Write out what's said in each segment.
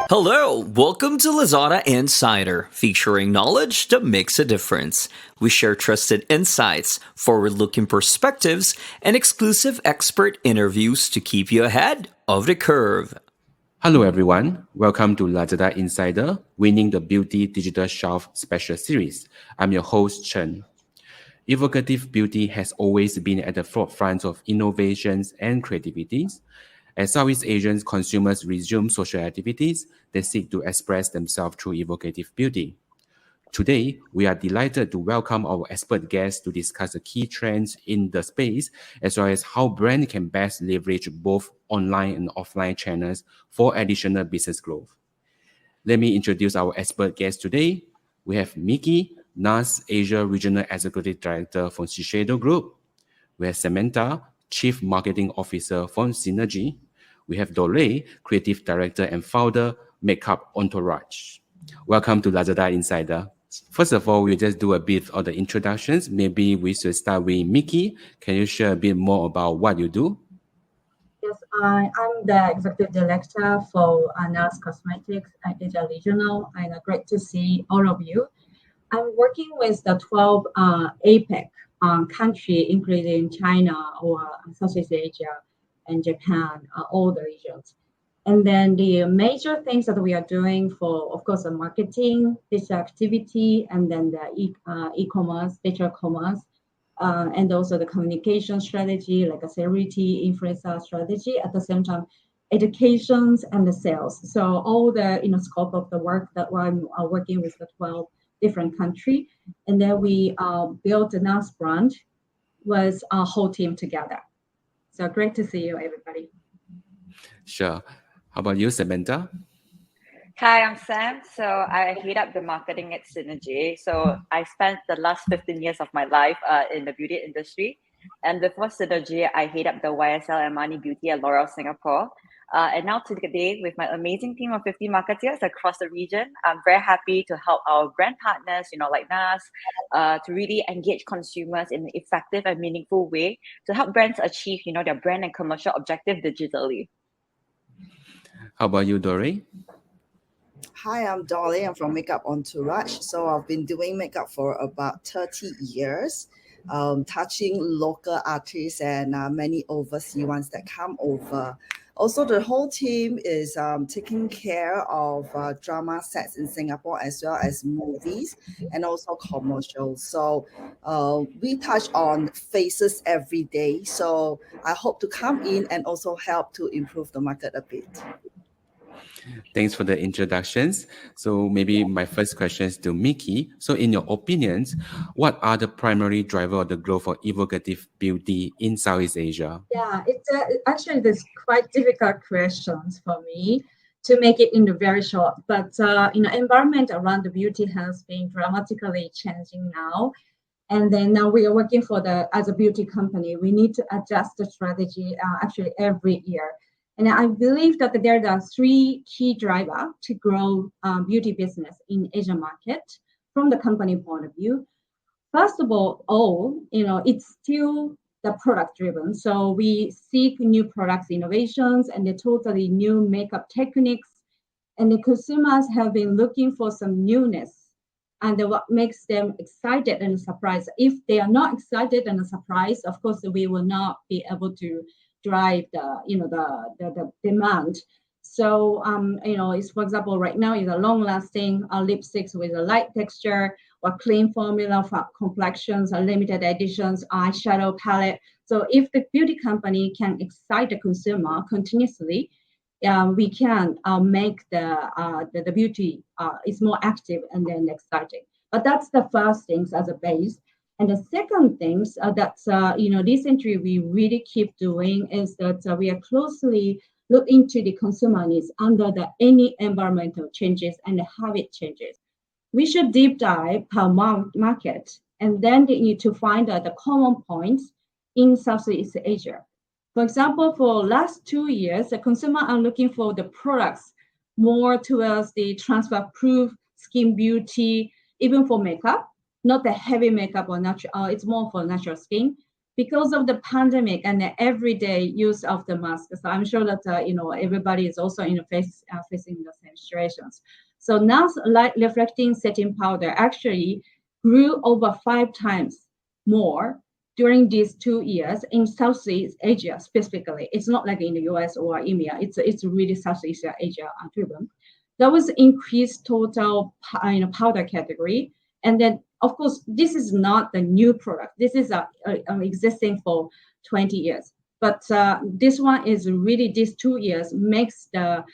Hello, welcome to Lazada Insider, featuring knowledge that makes a difference. We share trusted insights, forward-looking perspectives, and exclusive expert interviews to keep you ahead of the curve. Hello everyone, welcome to Lazada Insider, Winning the Beauty Digital Shelf Special Series. I'm your host, Chen. Evocative beauty has always been at the forefront of innovations and creativities. As Southeast Asian consumers resume social activities, they seek to express themselves through evocative beauty. Today, we are delighted to welcome our expert guests to discuss the key trends in the space, as well as how brands can best leverage both online and offline channels for additional business growth. Let me introduce our expert guests today. We have Miki, NARS Asia Regional Executive Director from Shiseido Group. We have Samantha, Chief Marketing Officer from Synagie. We have Dollei, Creative Director and Founder, Makeup Entourage. Welcome to Lazada Insider. First of all, we'll just do a bit of the introductions. Maybe we should start with Miki. Can you share a bit more about what you do? Yes, I'm the Executive Director for NARS Cosmetics at Asia Regional, and great to see all of you. I'm working with the 12 APEC countries, including China or Southeast Asia and Japan, all the regions. And then the major things that we are doing for, of course, the marketing, digital activity, and then the e-commerce, digital commerce, and also the communication strategy, like a celebrity influencer strategy. At the same time, educations and the sales. So all the scope of the work that we're working with the 12 different countries, and then we built the NARS brand with our whole team together. So great to see you, everybody. Sure. How about you, Samantha? Hi, I'm Sam. So I head up the marketing at Synagie. So I spent the last 15 years of my life in the beauty industry. And before Synagie, I head up the YSL and Armani Beauty at L'Oreal Singapore. And now today, with my amazing team of 50 marketeers across the region, I'm very happy to help our brand partners, like NARS, to really engage consumers in an effective and meaningful way to help brands achieve, their brand and commercial objective digitally. How about you, Dollei? Hi, I'm Dollei. I'm from Makeup Entourage. So I've been doing makeup for about 30 years, touching local artists and many overseas ones that come over. Also, the whole team is taking care of drama sets in Singapore as well as movies and also commercials. So we touch on faces every day. So I hope to come in and also help to improve the market a bit. Thanks for the introductions. So maybe my first question is to Miki. So in your opinions, what are the primary drivers of the growth of evocative beauty in Southeast Asia? Yeah, it's actually this quite difficult questions for me to make it in the very short. But environment around the beauty has been dramatically changing now. And then now we are working as a beauty company, we need to adjust the strategy actually every year. And I believe that there are three key drivers to grow beauty business in Asian market from the company point of view. First of all, it's still the product driven. So we seek new products innovations and the totally new makeup techniques. And the consumers have been looking for some newness and what makes them excited and surprised. If they are not excited and surprised, of course, we will not be able to drive the demand. So it's, for example, right now is a long-lasting lipsticks with a light texture or clean formula for complexions or limited editions eyeshadow palette. So if the beauty company can excite the consumer continuously, we can make the beauty is more active and then exciting. But that's the first things as a base. And the second things that's recently we really keep doing is that we are closely look into the consumer needs under any environmental changes and the habit changes. We should deep dive per market, and then they need to find out the common points in Southeast Asia. For example, for last 2 years, the consumer are looking for the products more towards the transfer-proof skin beauty, even for makeup. Not the heavy makeup or natural, it's more for natural skin. because of the pandemic and the everyday use of the mask. So I'm sure that everybody is also facing the same situations. So now light reflecting setting powder actually grew over 5 times more during these 2 years in Southeast Asia specifically. It's not like in the US or EMEA. It's really Southeast Asia driven. That was increased total powder category. And then, of course, this is not the new product. This is existing for 20 years. But this one is really, these 2 years makes the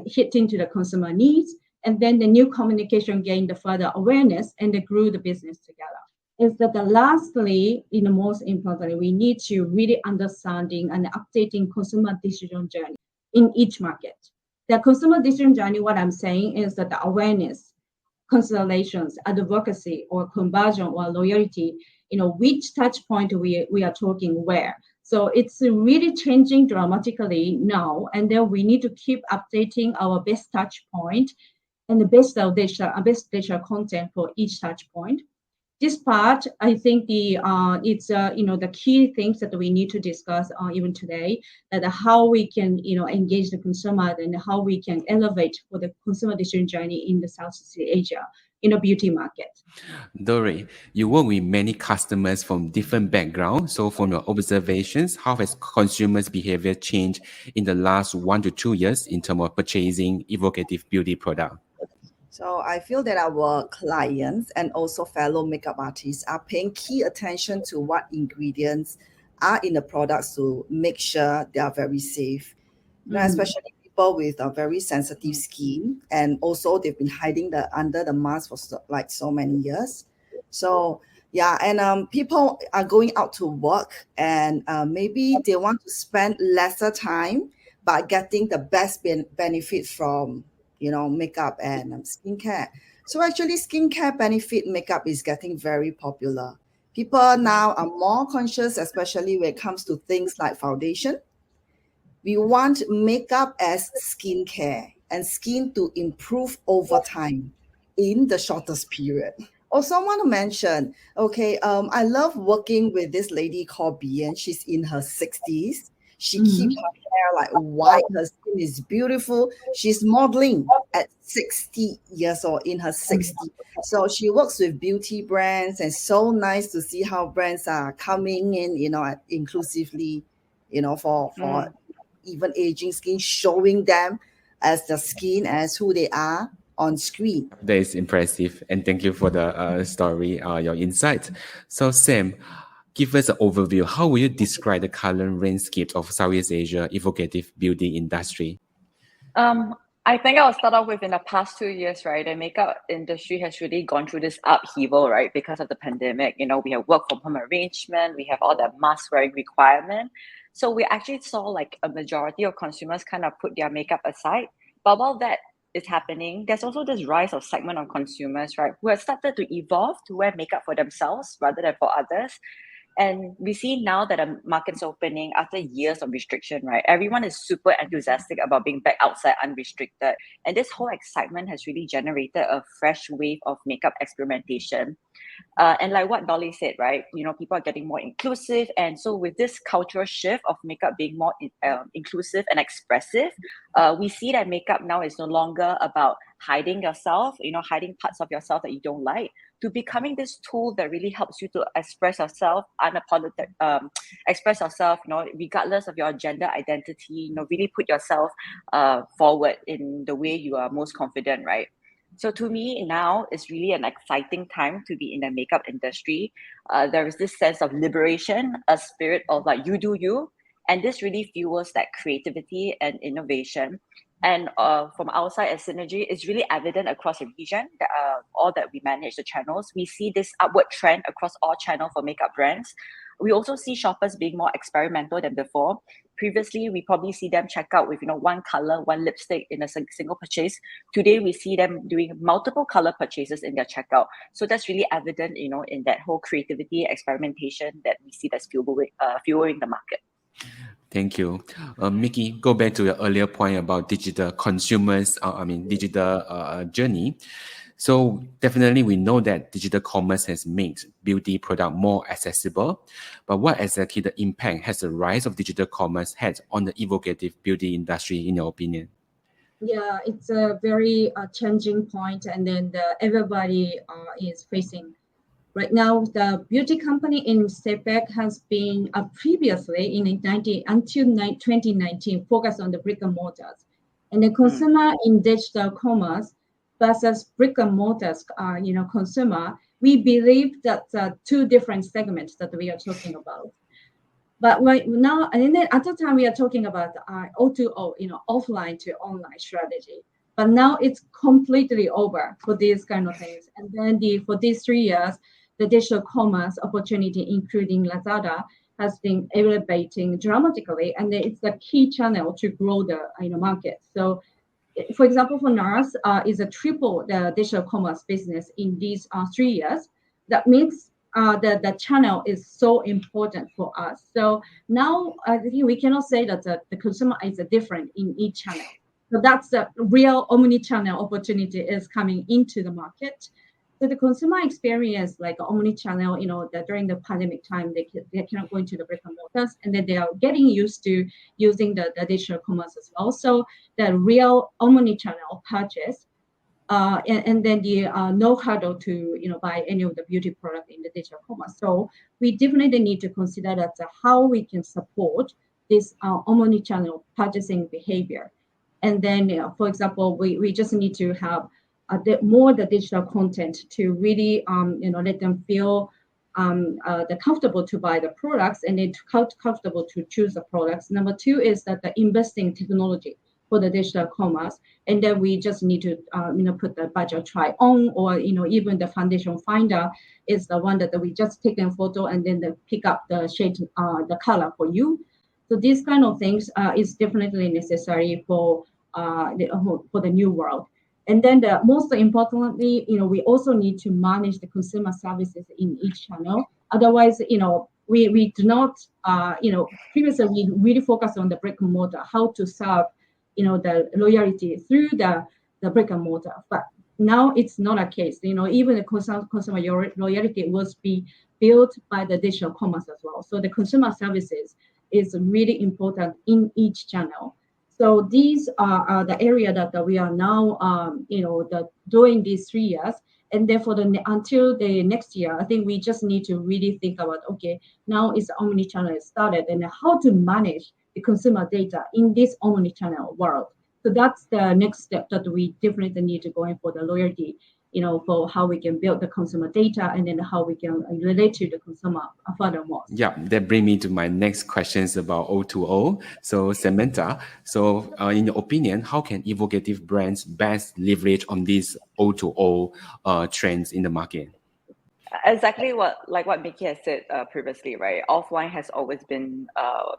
hit into the consumer needs. And then the new communication gained the further awareness and they grew the business together. Is that lastly, most importantly, we need to really understanding and updating consumer decision journey in each market. The consumer decision journey, what I'm saying is that the awareness, considerations, advocacy, or conversion or loyalty, which touch point we are talking where. So it's really changing dramatically now, and then we need to keep updating our best touch point and the best data content for each touch point. This part, I think it's the key things that we need to discuss even today, that how we can engage the consumer and how we can elevate for the consumer decision journey in the Southeast Asia beauty market. Dollei, you work with many customers from different backgrounds. So from your observations, how has consumers' behavior changed in the last 1 to 2 years in terms of purchasing evocative beauty product? So I feel that our clients and also fellow makeup artists are paying key attention to what ingredients are in the products to make sure they are very safe. Especially people with a very sensitive skin, and also they've been hiding under the mask for so many years. So yeah, and people are going out to work, and maybe they want to spend lesser time but getting the best benefit from makeup and skincare. So actually skincare benefit makeup is getting very popular. People now are more conscious, especially when it comes to things like foundation. We want makeup as skincare and skin to improve over time in the shortest period. Also, I want to mention, I love working with this lady called Bien. She's in her 60s. She keeps her hair like white. Her skin is beautiful. She's modeling at 60 years old, in her 60s. So she works with beauty brands, and so nice to see how brands are coming in, inclusively, for even aging skin, showing them as the skin as who they are on screen. That is impressive, and thank you for the story, your insight. So Sam, give us an overview. How will you describe the current landscape of Southeast Asia evocative beauty industry? I think I'll start off with, in the past 2 years, right, the makeup industry has really gone through this upheaval, right, because of the pandemic. We have work from home arrangement, we have all the mask wearing requirement. So we actually saw like a majority of consumers kind of put their makeup aside. But while that is happening, there's also this rise of segment of consumers, right, who have started to evolve to wear makeup for themselves rather than for others. And we see now that the market's opening after years of restriction, right? Everyone is super enthusiastic about being back outside unrestricted. And this whole excitement has really generated a fresh wave of makeup experimentation. And like what Dollei said, right? People are getting more inclusive. And so with this cultural shift of makeup being more inclusive and expressive, we see that makeup now is no longer about hiding yourself, hiding parts of yourself that you don't like, to becoming this tool that really helps you to express yourself regardless of your gender identity, really put yourself forward in the way you are most confident, right? So to me now, it's really an exciting time to be in the makeup industry. There is this sense of liberation, a spirit of like, you do you, and this really fuels that creativity and innovation. And from our side as Synagie, it's really evident across the region that all that we manage the channels. We see this upward trend across all channels for makeup brands. We also see shoppers being more experimental than before. Previously, we probably see them check out with one color, one lipstick in a single purchase. Today, we see them doing multiple color purchases in their checkout. So that's really evident, in that whole creativity, experimentation that we see that's fueling the market. Thank you. Miki, go back to your earlier point about digital consumers, digital journey. So definitely we know that digital commerce has made beauty product more accessible, but what exactly the impact has the rise of digital commerce had on the evocative beauty industry in your opinion? Yeah, it's a very changing point, and then everybody is facing. Right now, the beauty company in Sepec has been previously in 2019 focused on the brick and mortars, and the consumer in digital commerce versus brick and mortars, consumer. We believe that two different segments that we are talking about. But right now, and then at the time we are talking about O2O, offline to online strategy. But now it's completely over for these kind of things. And then for these 3 years, the digital commerce opportunity, including Lazada, has been elevating dramatically, and it's the key channel to grow the market. So, for example, for NARS, is a triple the digital commerce business in these 3 years. That means the channel is so important for us. So now I think we cannot say that the consumer is different in each channel. So that's the real omni-channel opportunity is coming into the market. So the consumer experience like omni-channel, that during the pandemic time, they cannot go into the brick and mortars, and then they are getting used to using the digital commerce as well. So the real omni-channel purchase and then the no hurdle to buy any of the beauty product in the digital commerce. So we definitely need to consider that how we can support this omni-channel purchasing behavior. And then, for example, we just need to have more the digital content to really let them feel the comfortable to buy the products and then comfortable to choose the products. Number two is that the investing technology for the digital commerce, and then we just need to put the budget try on, or even the foundation finder is the one that we just take a photo and then pick up the shade, the color for you. So these kind of things is definitely necessary for the new world. And then most importantly, we also need to manage the consumer services in each channel. Otherwise, we do not, previously we really focused on the brick and mortar, how to serve the loyalty through the brick and mortar. But now it's not a case. Even the consumer loyalty was be built by the digital commerce as well. So the consumer services is really important in each channel. So these are the area that we are now, doing these 3 years. And therefore, until the next year, I think we just need to really think about, okay, now is the omni-channel started, and how to manage the consumer data in this omni-channel world. So that's the next step that we definitely need to go in for the loyalty, for how we can build the consumer data and then how we can relate to the consumer furthermore. Yeah, that brings me to my next questions about O2O. So Samantha, in your opinion, how can evocative brands best leverage on these O2O trends in the market? Exactly what Miki has said previously, right? Offline has always been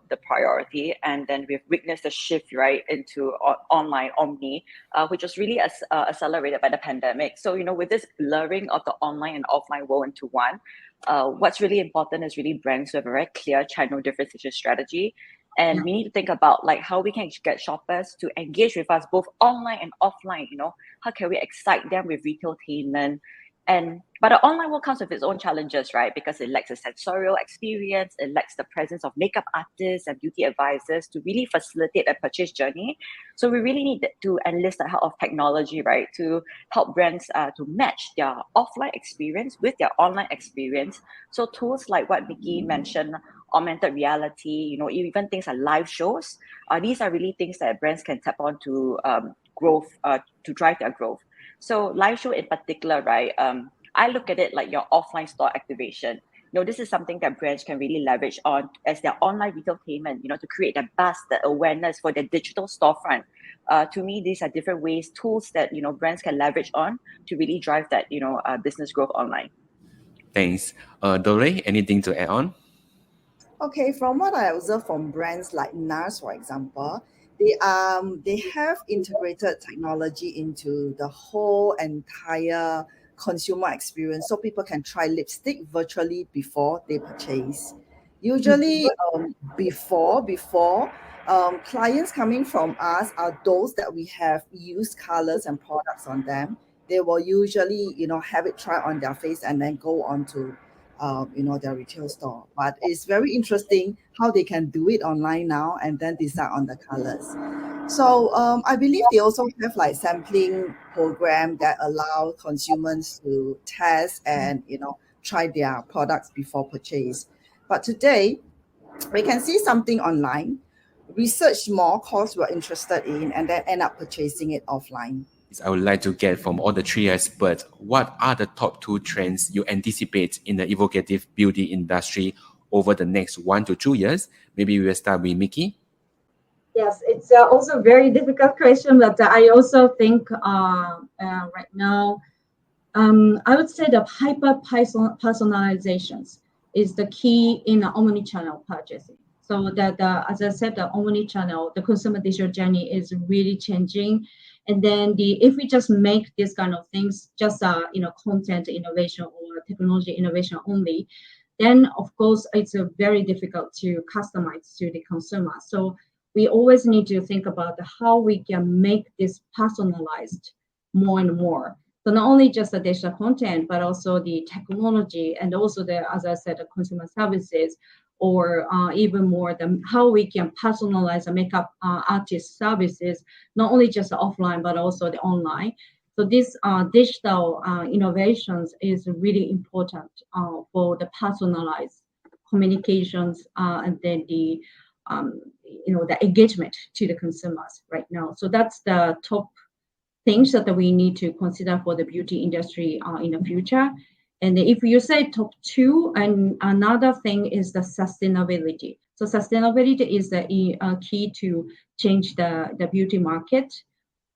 the priority, and then we've witnessed a shift, right, into online omni, which was really accelerated by the pandemic. So with this blurring of the online and offline world into one, what's really important is really brands to have a very clear channel differentiation strategy. And we need to think about how we can get shoppers to engage with us both online and offline. How can we excite them with retailtainment? But the online world comes with its own challenges, right? Because it lacks a sensorial experience, it lacks the presence of makeup artists and beauty advisors to really facilitate a purchase journey. So we really need to enlist the help of technology, right, to help brands to match their offline experience with their online experience. So tools like what Miki mentioned, augmented reality, even things like live shows, these are really things that brands can tap on to growth, to drive their growth. So live show in particular, right? I look at it like your offline store activation. This is something that brands can really leverage on as their online retailtainment, to create that buzz, the awareness for their digital storefront. To me, these are different ways, tools that, brands can leverage on to really drive that, business growth online. Thanks. Dollei, anything to add on? Okay, from what I observe from brands like NARS, for example, they have integrated technology into the whole entire consumer experience, so people can try lipstick virtually before they purchase. Usually, before clients coming from us are those that we have used colors and products on them. they will usually, have it try on their face and then go on to, their retail store. But it's very interesting how they can do it online now and then decide on the colors. So I believe they also have like sampling program that allow consumers to test and, try their products before purchase. But today, we can see something online, research more course we're interested in, and then end up purchasing it offline. I would like to get from all the three experts, what are the top 2 trends you anticipate in the evocative beauty industry over the next 1 to 2 years? Maybe we'll start with Miki. Yes, it's also a very difficult question, but I also think right now, I would say the hyper personalizations is the key in the omni-channel purchasing. So that, as I said, the omni-channel, the consumer digital journey is really changing. And then if we just make these kind of things just content innovation or technology innovation only, then of course it's very difficult to customize to the consumer. So we always need to think about how we can make this personalized more and more. So not only just the digital content, but also the technology and also as I said, the consumer services, or even more how we can personalize the makeup artist services, not only just offline, but also the online. So these digital innovations is really important for the personalized communications and then the engagement to the consumers right now. So that's the top things that we need to consider for the beauty industry in the future. And if you say top 2, and another thing is the sustainability. So sustainability is the key to change the beauty market.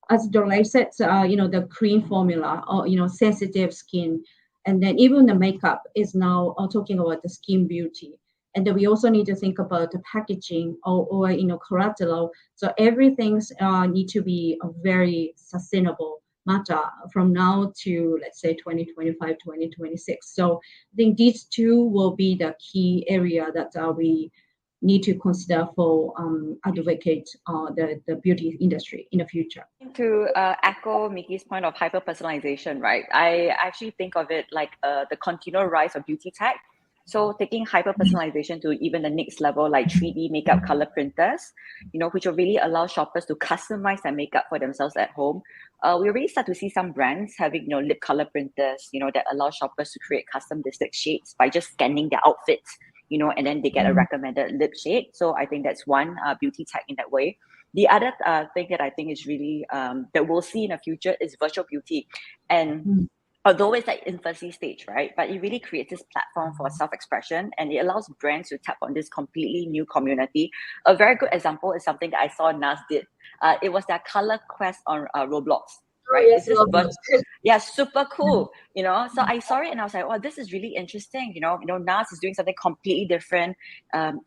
As Dollei said, the cream formula or, sensitive skin, and then even the makeup is now talking about the skin beauty. And then we also need to think about the packaging or collateral. So everything's need to be a very sustainable matter from now to, let's say, 2025, 2026. So I think these 2 will be the key area that we need to consider for advocate the beauty industry in the future. To echo Miki's point of hyper personalization, right? I actually think of it like the continual rise of beauty tech. So taking hyper personalization to even the next level, like 3D makeup color printers, which will really allow shoppers to customize their makeup for themselves at home. We already start to see some brands having, lip color printers, that allow shoppers to create custom lipstick shades by just scanning their outfits, and then they get a recommended lip shade. So I think that's one beauty tech in that way. The other thing that I think is really that we'll see in the future is virtual beauty. And although it's like infancy stage, right? But it really creates this platform for self-expression, and it allows brands to tap on this completely new community. A very good example is something that I saw NARS did. It was their color quest on Roblox, right? Yes, yeah, super cool. So I saw it and I was like, oh, this is really interesting. NARS is doing something completely different.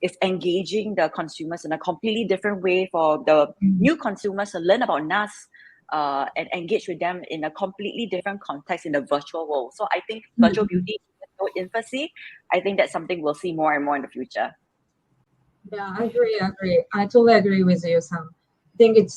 It's engaging the consumers in a completely different way for the new consumers to learn about NARS. And engage with them in a completely different context in the virtual world. So I think virtual beauty, even though infancy, I think that's something we'll see more and more in the future. Yeah, I agree. I totally agree with you, Sam. I think it's,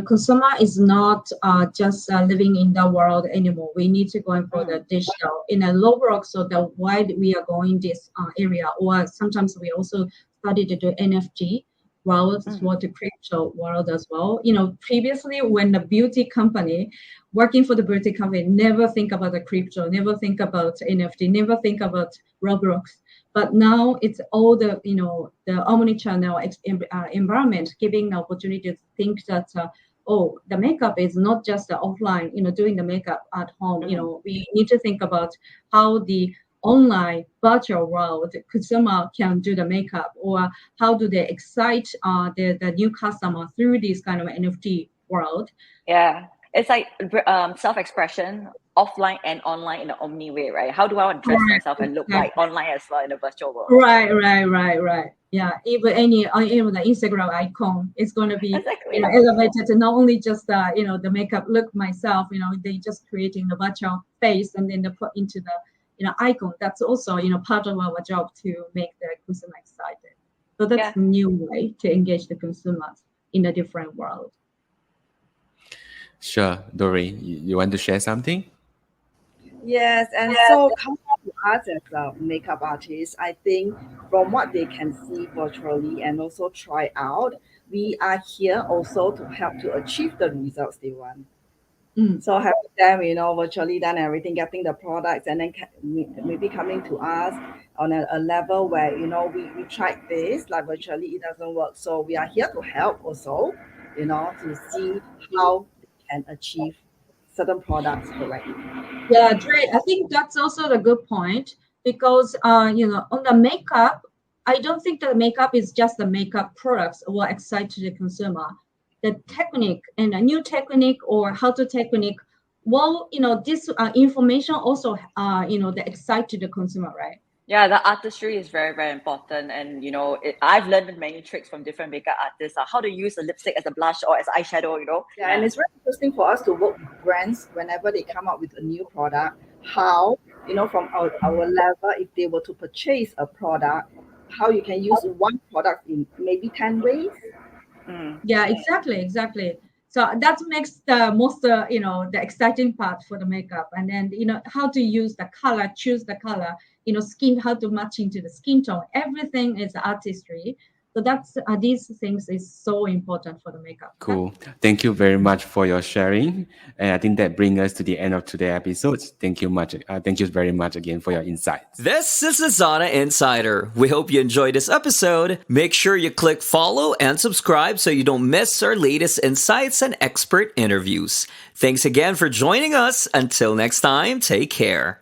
consumer is not just living in the world anymore. We need to go for the digital in a low rock. So the why we are going this area, or sometimes we also started to do NFT world for the crypto world as well. Previously when the beauty company working for the beauty company never think about the crypto, never think about NFT, never think about Roblox. But now it's all the the omni-channel environment giving the opportunity to think that the makeup is not just offline, doing the makeup at home. We need to think about how the online virtual world the consumer can do the makeup, or how do they excite the new customer through this kind of NFT world. Yeah, it's like self-expression offline and online in an omni way, right? How do I want to dress myself and look like online as well in the virtual world? Right. Yeah, even the Instagram icon is going to be elevated to not only just the makeup look myself. They just creating the virtual face and then they put into the icon. That's also part of our job to make the consumer excited. So that's a new way to engage the consumers in a different world. Sure, Dollei, you want to share something? Yes, and so coming to us as a makeup artist, I think from what they can see virtually and also try out, we are here also to help to achieve the results they want. So having them, virtually done everything, getting the products, and then maybe coming to us on a level where we tried this, like virtually it doesn't work. So we are here to help also, to see how they can achieve certain products correctly. Yeah, Dre, I think that's also a good point because on the makeup, I don't think the makeup is just the makeup products will excite the consumer. The technique and a new technique or how to technique, well, this information also that excite the consumer, right? Yeah, the artistry is very, very important. And, I've learned many tricks from different makeup artists, how to use a lipstick as a blush or as eyeshadow. Yeah, and it's very interesting for us to work with brands whenever they come up with a new product. How, from our level, if they were to purchase a product, how you can use one product in maybe 10 ways. Yeah, exactly. So that makes the most, the exciting part for the makeup. And then, how to use the color, choose the color, skin, how to match into the skin tone. Everything is artistry. So that's these things is so important for the makeup. Cool. Thank you very much for your sharing. And I think that brings us to the end of today's episode. Thank you much. Thank you very much again for your insights. This is Lazada Insider. We hope you enjoyed this episode. Make sure you click follow and subscribe so you don't miss our latest insights and expert interviews. Thanks again for joining us. Until next time, take care.